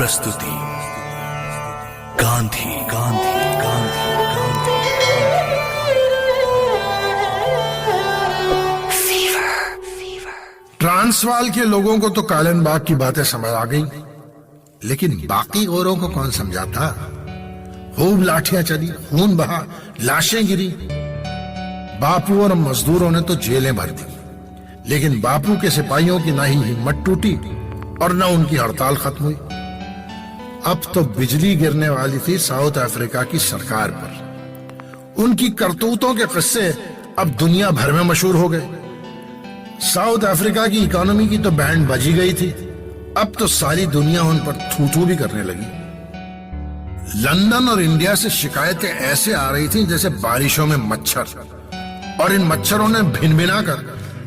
प्रस्तुति गांधी गांधी गांधी गांधी ट्रांसवाल के लोगों को तो कालनबाग की बातें समझ आ गई, लेकिन बाकी गोरों को कौन समझाता। खूब लाठियां चली, खून बहा, लाशें गिरी। बापू और मजदूरों ने तो जेलें भर दी, लेकिन बापू के सिपाहियों की ना ही हिम्मत टूटी और न उनकी हड़ताल खत्म हुई। अब तो बिजली गिरने वाली थी साउथ अफ्रीका की सरकार पर। उनकी करतूतों के किस्से अब दुनिया भर में मशहूर हो गए। साउथ अफ्रीका की इकोनॉमी की तो बैंड बजी गई थी, अब तो सारी दुनिया उन पर थू थू भी करने लगी। लंदन और इंडिया से शिकायतें ऐसे आ रही थीं जैसे बारिशों में मच्छर, और इन मच्छरों ने भिन भिना कर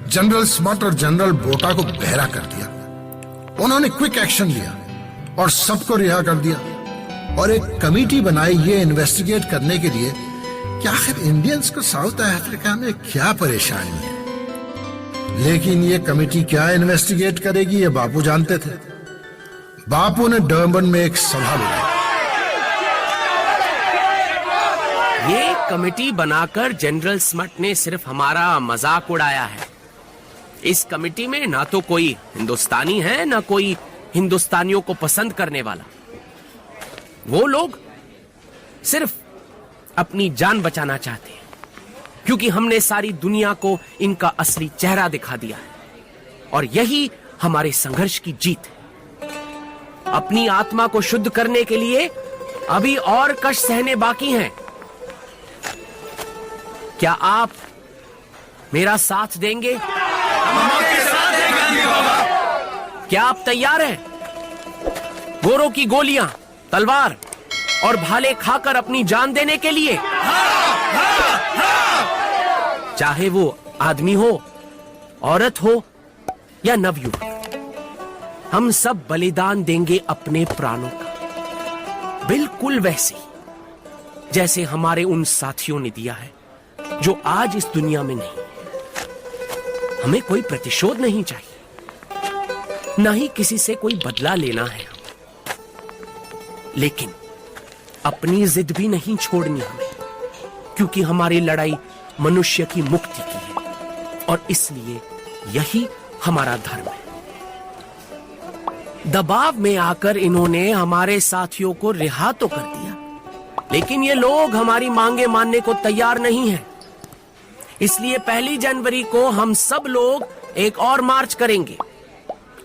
जनरल स्मट और जनरल बोटा को बहरा कर दिया। उन्होंने क्विक एक्शन लिया और सबको रिहा कर दिया, और एक कमेटी बनाई ये इन्वेस्टिगेट करने के लिए कि आखिर इंडियंस को साउथ अफ्रीका में क्या परेशानी है। लेकिन ये कमेटी क्या इन्वेस्टिगेट करेगी, ये बापू जानते थे। बापू ने डर्बन में एक सभा बुलाई। ये कमेटी बनाकर जनरल स्मट ने सिर्फ हमारा मजाक उड़ाया है। इस कमेटी में ना तो कोई हिंदुस्तानी है, ना कोई हिंदुस्तानियों को पसंद करने वाला। वो लोग सिर्फ अपनी जान बचाना चाहते हैं, क्योंकि हमने सारी दुनिया को इनका असली चेहरा दिखा दिया है, और यही हमारे संघर्ष की जीत है। अपनी आत्मा को शुद्ध करने के लिए अभी और कष्ट सहने बाकी हैं। क्या आप मेरा साथ देंगे? हम आपके साथ हैं गांधी बाबा। क्या आप तैयार हैं? गोरों की गोलियां, तलवार और भाले खाकर अपनी जान देने के लिए? चाहे वो आदमी हो, औरत हो या नवयुवक, हम सब बलिदान देंगे अपने प्राणों का, बिल्कुल वैसे ही जैसे हमारे उन साथियों ने दिया है जो आज इस दुनिया में नहीं। हमें कोई प्रतिशोध नहीं चाहिए, ना ही किसी से कोई बदला लेना है, लेकिन अपनी जिद भी नहीं छोड़नी हमें, क्योंकि हमारी लड़ाई मनुष्य की मुक्ति की है, और इसलिए यही हमारा धर्म है। दबाव में आकर इन्होंने हमारे साथियों को रिहा तो कर दिया, लेकिन ये लोग हमारी मांगे मानने को तैयार नहीं हैं। इसलिए 1 जनवरी को हम सब लोग एक और मार्च करेंगे।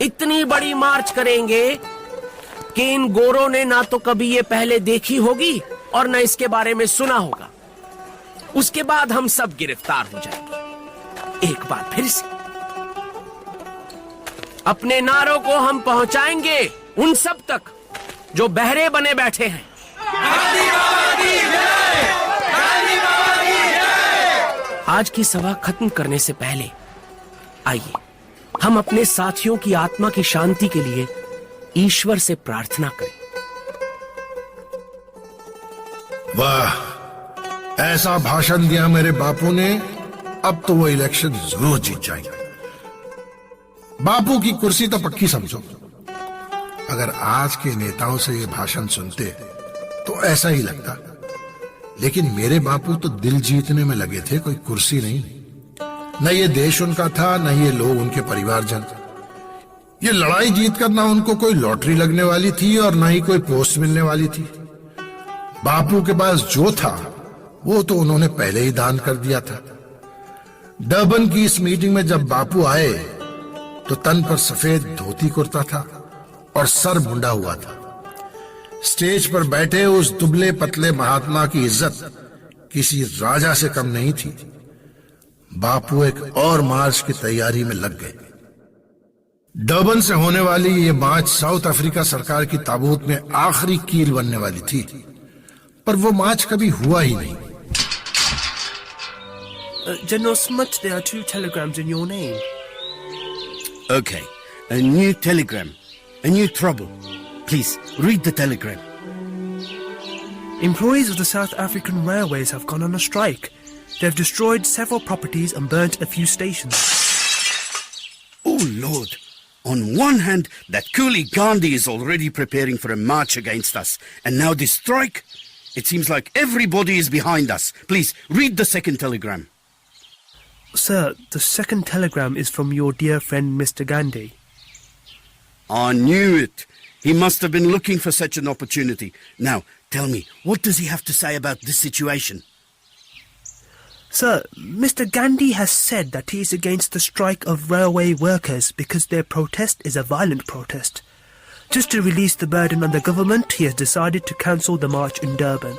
इतनी बड़ी मार्च करेंगे कि इन गोरों ने ना तो कभी ये पहले देखी होगी और ना इसके बारे में सुना होगा। उसके बाद हम सब गिरफ्तार हो जाएंगे। एक बार फिर से अपने नारों को हम पहुंचाएंगे उन सब तक जो बहरे बने बैठे हैं। आज की सभा खत्म करने से पहले आइए हम अपने साथियों की आत्मा की शांति के लिए ईश्वर से प्रार्थना करें। वाह, ऐसा भाषण दिया मेरे बापू ने, अब तो वो इलेक्शन जरूर जीत जाएंगे। बापू की कुर्सी तो पक्की समझो। अगर आज के नेताओं से ये भाषण सुनते तो ऐसा ही लगता, लेकिन मेरे बापू तो दिल जीतने में लगे थे, कोई कुर्सी नहीं। न ये देश उनका था, न ये लोग उनके परिवारजन। ये लड़ाई जीतकर ना उनको कोई लॉटरी लगने वाली थी और ना ही कोई पोस्ट मिलने वाली थी। बापू के पास जो था वो तो उन्होंने पहले ही दान कर दिया था। डर्बन की इस मीटिंग में जब बापू आए तो तन पर सफेद धोती कुर्ता था और सर मुंडा हुआ था। स्टेज पर बैठे उस दुबले पतले महात्मा की इज्जत किसी राजा से कम नहीं थी। बापू एक और मार्च की तैयारी में लग गए। डर्बन से होने वाली ये मार्च साउथ अफ्रीका सरकार की ताबूत में आखिरी कील बनने वाली थी, पर वो मार्च कभी हुआ ही नहीं। General Smuts, there are 2 telegrams in your name. Okay, a new telegram, a new trouble. Please, read the telegram. Employees of the South African Railways have gone on a strike. They have destroyed several properties and burnt a few stations. Oh Lord, On one hand, that coolie Gandhi is already preparing for a march against us. And now this strike? It seems like everybody is behind us. Please, read the second telegram. Sir, the second telegram is from your dear friend Mr. Gandhi. I knew it. He must have been looking for such an opportunity. Now, tell me, what does he have to say about this situation? Sir, Mr. Gandhi has said that he is against the strike of railway workers because their protest is a violent protest. Just to release the burden on the government, he has decided to cancel the march in Durban.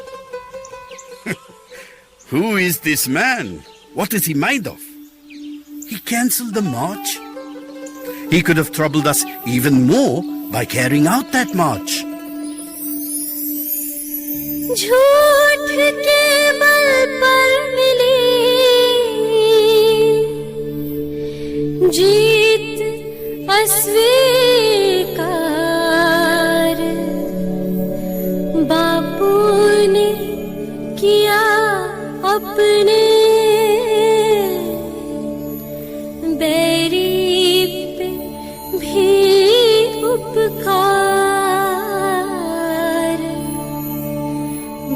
Who is this man? What is he made of? He cancelled the march? He could have troubled us even more by carrying out that march. झूठ के बल पर मिली जीत अस्वीकार बापू ने किया अपने बैरी पे भी उपकार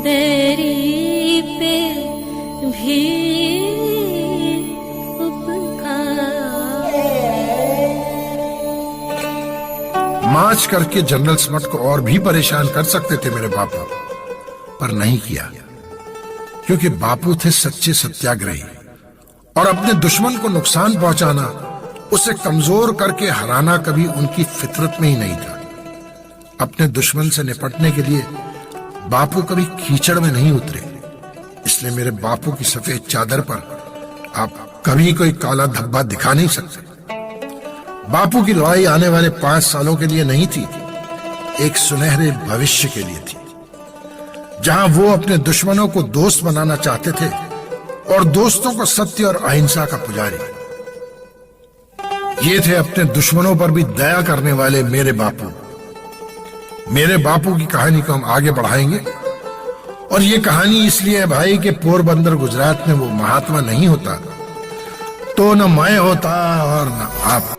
बैरी पे भी मार्च करके जनरल स्मट को और भी परेशान कर सकते थे मेरे बापू, पर नहीं किया, क्योंकि बापू थे सच्चे सत्याग्रही और अपने दुश्मन को नुकसान पहुंचाना, उसे कमजोर करके हराना कभी उनकी फितरत में ही नहीं था। अपने दुश्मन से निपटने के लिए बापू कभी कीचड़ में नहीं उतरे, इसलिए मेरे बापू की सफेद चादर पर आप कभी कोई काला धब्बा दिखा नहीं सकते। बापू की लड़ाई आने वाले 5 सालों के लिए नहीं थी, एक सुनहरे भविष्य के लिए थी, जहां वो अपने दुश्मनों को दोस्त बनाना चाहते थे और दोस्तों को सत्य और अहिंसा का पुजारी। ये थे अपने दुश्मनों पर भी दया करने वाले मेरे बापू। मेरे बापू की कहानी को हम आगे बढ़ाएंगे, और ये कहानी इसलिए है भाई कि पोरबंदर गुजरात में वो महात्मा नहीं होता तो न मैं होता और न आप।